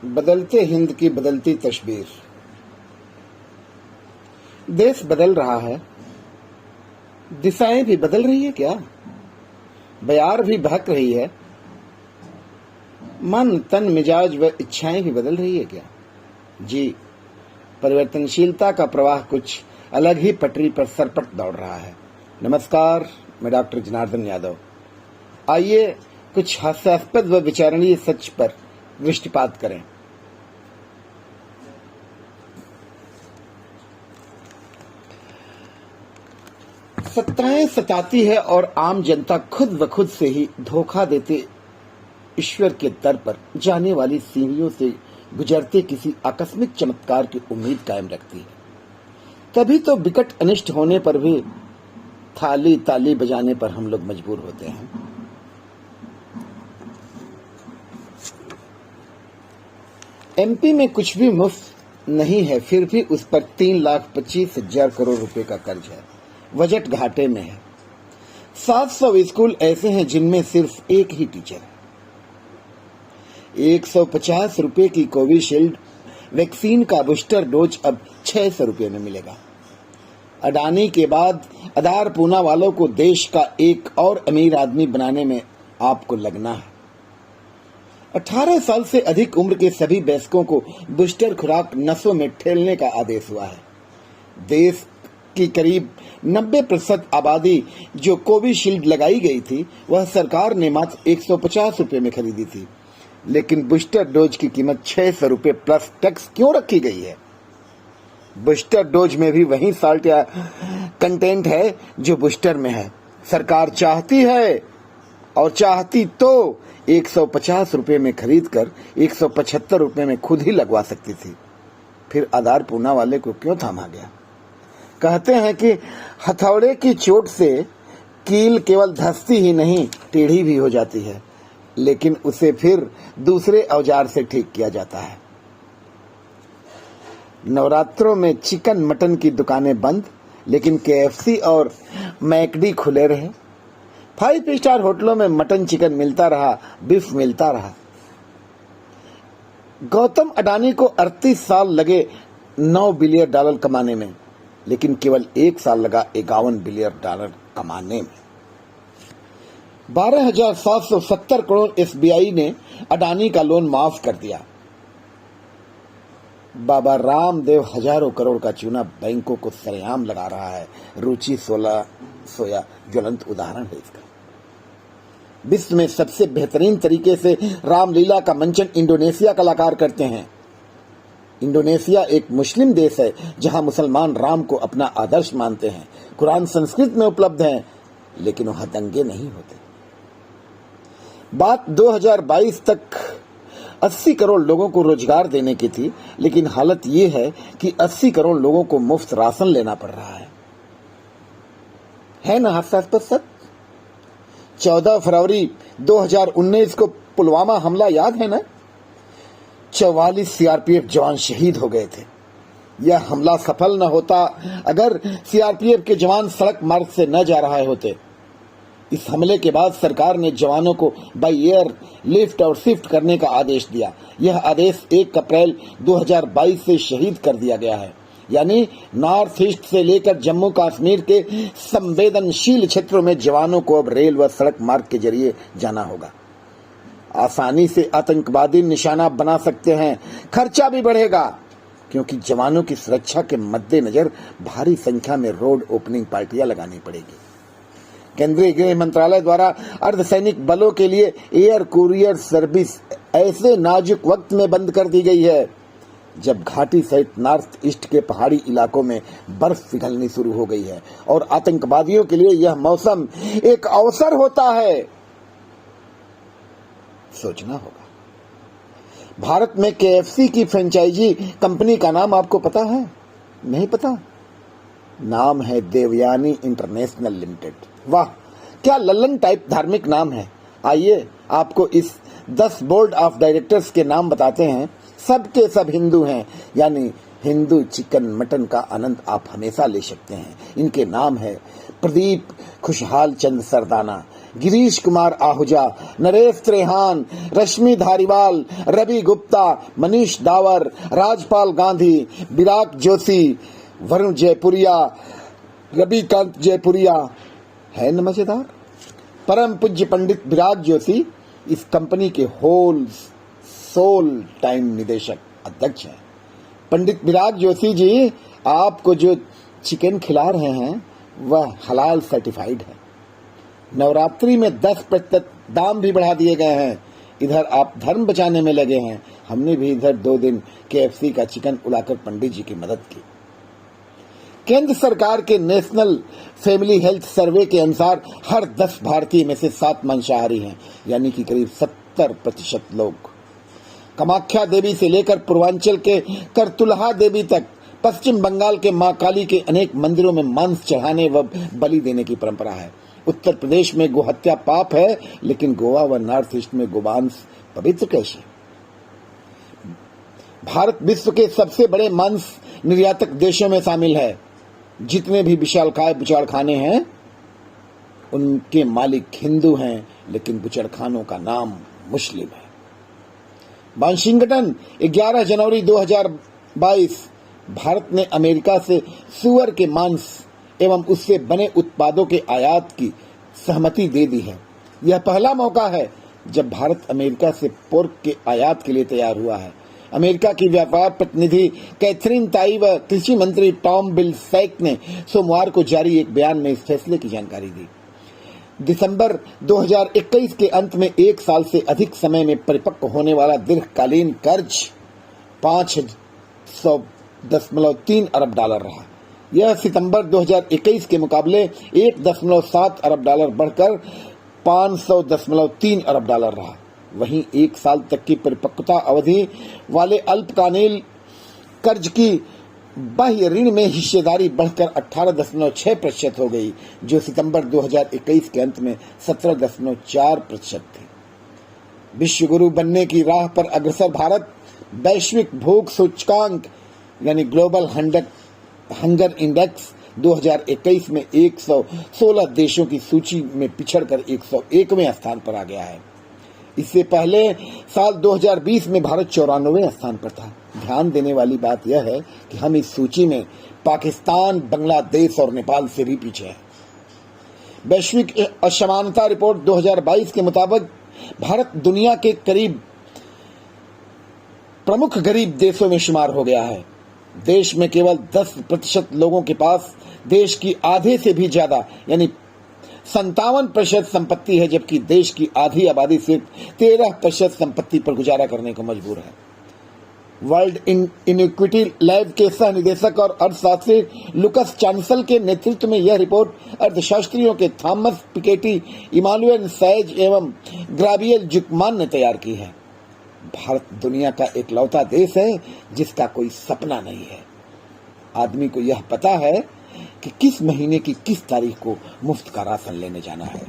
बदलते हिंद की बदलती तस्वीर। देश बदल रहा है, दिशाएं भी बदल रही है क्या? बयार भी बहक रही है, मन तन मिजाज व इच्छाएं भी बदल रही है क्या? जी, परिवर्तनशीलता का प्रवाह कुछ अलग ही पटरी पर सरपट दौड़ रहा है। नमस्कार, मैं डॉक्टर जनार्दन यादव। आइए कुछ हास्यास्पद व विचारणीय सच पर दृष्टिपात करें। सत्ताएं सताती है और आम जनता खुद व खुद से ही धोखा देते ईश्वर के दर पर जाने वाली सीढ़ियों से गुजरते किसी आकस्मिक चमत्कार की उम्मीद कायम रखती है। तभी तो विकट अनिष्ट होने पर भी थाली ताली बजाने पर हम लोग मजबूर होते हैं। एमपी में कुछ भी मुफ्त नहीं है, फिर भी उस पर 3,25,000 करोड़ रुपए का कर्ज है। बजट घाटे में है। 700 स्कूल ऐसे हैं जिनमें सिर्फ एक ही टीचर है। 150 रुपए की कोविशील्ड वैक्सीन का बूस्टर डोज अब 600 रुपए में मिलेगा। अडानी के बाद आधार पूना वालों को देश का एक और अमीर आदमी बनाने में आपको लगना है। 18 साल से अधिक उम्र के सभी वयस्कों को बूस्टर खुराक नसों में ठेलने का आदेश हुआ है। देश की करीब 90% आबादी जो कोविशील्ड लगाई गई थी, वह सरकार ने मात्र 150 रुपए में खरीदी थी। लेकिन बूस्टर डोज की कीमत 600 रुपए प्लस टैक्स क्यों रखी गई है? बूस्टर डोज में भी वही साल्ट या कंटेंट है जो बूस्टर में है। सरकार चाहती है और चाहती तो 150 रुपए में खरीदकर 175 रुपए में खुद ही लगवा सकती थी। फिर आधार पूना वाले को क्यों थामा गया? कहते हैं कि हथौड़े की चोट से कील केवल धंसती ही नहीं, टेढ़ी भी हो जाती है, लेकिन उसे फिर दूसरे औजार से ठीक किया जाता है। नवरात्रों में चिकन मटन की दुकानें बंद, लेकिन केएफसी और मैकडी खुले रहे। 5 स्टार होटलों में मटन चिकन मिलता रहा, बीफ मिलता रहा। गौतम अडानी को 38 साल लगे $9 बिलियन कमाने में, लेकिन केवल 1 साल लगा $51 बिलियन कमाने में। 12,770 करोड़ एसबीआई ने अडानी का लोन माफ कर दिया। बाबा रामदेव हजारों करोड़ का चूना बैंकों को सरेआम लगा रहा है। रुचि सोया ज्वलंत उदाहरण है इसका। विश्व में सबसे बेहतरीन तरीके से रामलीला का मंचन इंडोनेशिया कलाकार करते हैं। इंडोनेशिया एक मुस्लिम देश है जहां मुसलमान राम को अपना आदर्श मानते हैं। कुरान संस्कृत में उपलब्ध है, लेकिन वहां दंगे नहीं होते। बात 2022 तक 80 करोड़ लोगों को रोजगार देने की थी, लेकिन हालत ये है कि 80 करोड़ लोगों को मुफ्त राशन लेना पड़ रहा है ना हास्यास्पद सच? 14 फरवरी 2019 को पुलवामा हमला याद है ना? 44 सीआरपीएफ जवान शहीद हो गए थे। यह हमला सफल न होता अगर सीआरपीएफ के जवान सड़क मार्ग से न जा रहे होते। इस हमले के बाद सरकार ने जवानों को बाई एयर लिफ्ट और शिफ्ट करने का आदेश दिया। यह आदेश 1 अप्रैल 2022 से शहीद कर दिया गया है। यानी नॉर्थ ईस्ट से लेकर जम्मू कश्मीर के संवेदनशील क्षेत्रों में जवानों को अब रेल व सड़क मार्ग के जरिए जाना होगा। आसानी से आतंकवादी निशाना बना सकते हैं। खर्चा भी बढ़ेगा, क्योंकि जवानों की सुरक्षा के मद्देनजर भारी संख्या में रोड ओपनिंग पार्टियां लगानी पड़ेगी। केंद्रीय गृह मंत्रालय द्वारा अर्धसैनिक बलों के लिए एयर कुरियर सर्विस ऐसे नाजुक वक्त में बंद कर दी गई है जब घाटी सहित नॉर्थ ईस्ट के पहाड़ी इलाकों में बर्फ पिघलनी शुरू हो गई है और आतंकवादियों के लिए यह मौसम एक अवसर होता है। सोचना होगा। भारत में केएफसी की फ्रेंचाइजी कंपनी का नाम आपको पता है? नहीं पता? नाम है देवयानी इंटरनेशनल लिमिटेड। वाह, क्या लल्लन टाइप धार्मिक नाम है। आइए आपको इस 10 बोर्ड ऑफ डायरेक्टर्स के नाम बताते हैं। सब के सब हिंदू हैं, यानी हिंदू चिकन मटन का आनंद आप हमेशा ले सकते हैं। इनके नाम है प्रदीप खुशहाल चंद सरदाना, गिरीश कुमार आहूजा, नरेश त्रेहान, रश्मि धारीवाल, रवि गुप्ता, मनीष दावर, राजपाल गांधी, विराट जोशी, वरुण जयपुरिया, रविकांत जयपुरिया। है न मजेदार? परम पूज्य पंडित विराट जोशी इस कंपनी के होल सोल टाइम निदेशक अध्यक्ष हैं। पंडित विराट जोशी जी, आपको जो चिकन खिला रहे हैं वह हलाल सर्टिफाइड है। नवरात्रि में 10% दाम भी बढ़ा दिए गए हैं। इधर आप धर्म बचाने में लगे हैं, हमने भी इधर 2 दिन KFC का चिकन उड़ाकर पंडित जी की मदद की। केंद्र सरकार के नेशनल फैमिली हेल्थ सर्वे के अनुसार हर 10 भारतीय में से 7 मांसाहारी हैं, यानी कि करीब 70% लोग। कामाख्या देवी से लेकर पूर्वांचल के करतुलहा देवी तक, पश्चिम बंगाल के मां काली के अनेक मंदिरों में मांस चढ़ाने व बलि देने की परंपरा है। उत्तर प्रदेश में गोहत्या पाप है, लेकिन गोवा व नॉर्थ ईस्ट में गोमांस पवित्र कैसे? भारत विश्व के सबसे बड़े मांस निर्यातक देशों में शामिल है। जितने भी विशालकाय बुचाड़खाने हैं उनके मालिक हिंदू हैं, लेकिन बुचड़खानों का नाम मुस्लिम है। वाशिंगटन 11 जनवरी 2022, भारत ने अमेरिका से सुअर के मांस एवं उससे बने उत्पादों के आयात की सहमति दे दी है। यह पहला मौका है जब भारत अमेरिका से पोर्क के आयात के लिए तैयार हुआ है। अमेरिका की व्यापार प्रतिनिधि कैथरीन ताई व कृषि मंत्री टॉम विल्सैक ने सोमवार को जारी एक बयान में इस फैसले की जानकारी दी। दिसंबर 2021 के अंत में 1 साल से अधिक समय में परिपक्व होने वाला दीर्घकालीन कर्ज 500.3 अरब डॉलर रहा। यह सितंबर 2021 के मुकाबले 1.7 अरब डॉलर बढ़कर 500.3 अरब डॉलर रहा। वहीं 1 साल तक की परिपक्वता अवधि वाले अल्पकालीन कर्ज की बाह्य ऋण में हिस्सेदारी बढ़कर 18.6% हो गई, जो सितंबर 2021 के अंत में 17.4% थी। विश्व गुरु बनने की राह पर अग्रसर भारत वैश्विक भूख सूचकांक यानी ग्लोबल हंगर इंडेक्स 2021 में 116 देशों की सूची में पिछड़कर 101वें स्थान पर आ गया है। इससे पहले साल 2020 में भारत 94वें स्थान पर था। ध्यान देने वाली बात यह है कि हम इस सूची में पाकिस्तान, बांग्लादेश और नेपाल से भी पीछे हैं। वैश्विक असमानता रिपोर्ट 2022 के मुताबिक भारत दुनिया के करीब प्रमुख गरीब देशों में शुमार हो गया है। देश में केवल 10% लोगों के पास देश की आधे से भी ज्यादा यानी 57% संपत्ति है, जबकि देश की आधी आबादी सिर्फ 13% संपत्ति पर गुजारा करने को मजबूर है। वर्ल्ड इनइक्विटी लैब के सह निदेशक और अर्थशास्त्री लुकस चांसल के नेतृत्व में यह रिपोर्ट अर्थशास्त्रियों के थॉमस पिकेटी, इमानुएल सैज एवं ग्राबियल जुकमान ने तैयार की है। भारत दुनिया का एकलौता देश है जिसका कोई सपना नहीं है। आदमी को यह पता है कि किस महीने की किस तारीख को मुफ्त का राशन लेने जाना है।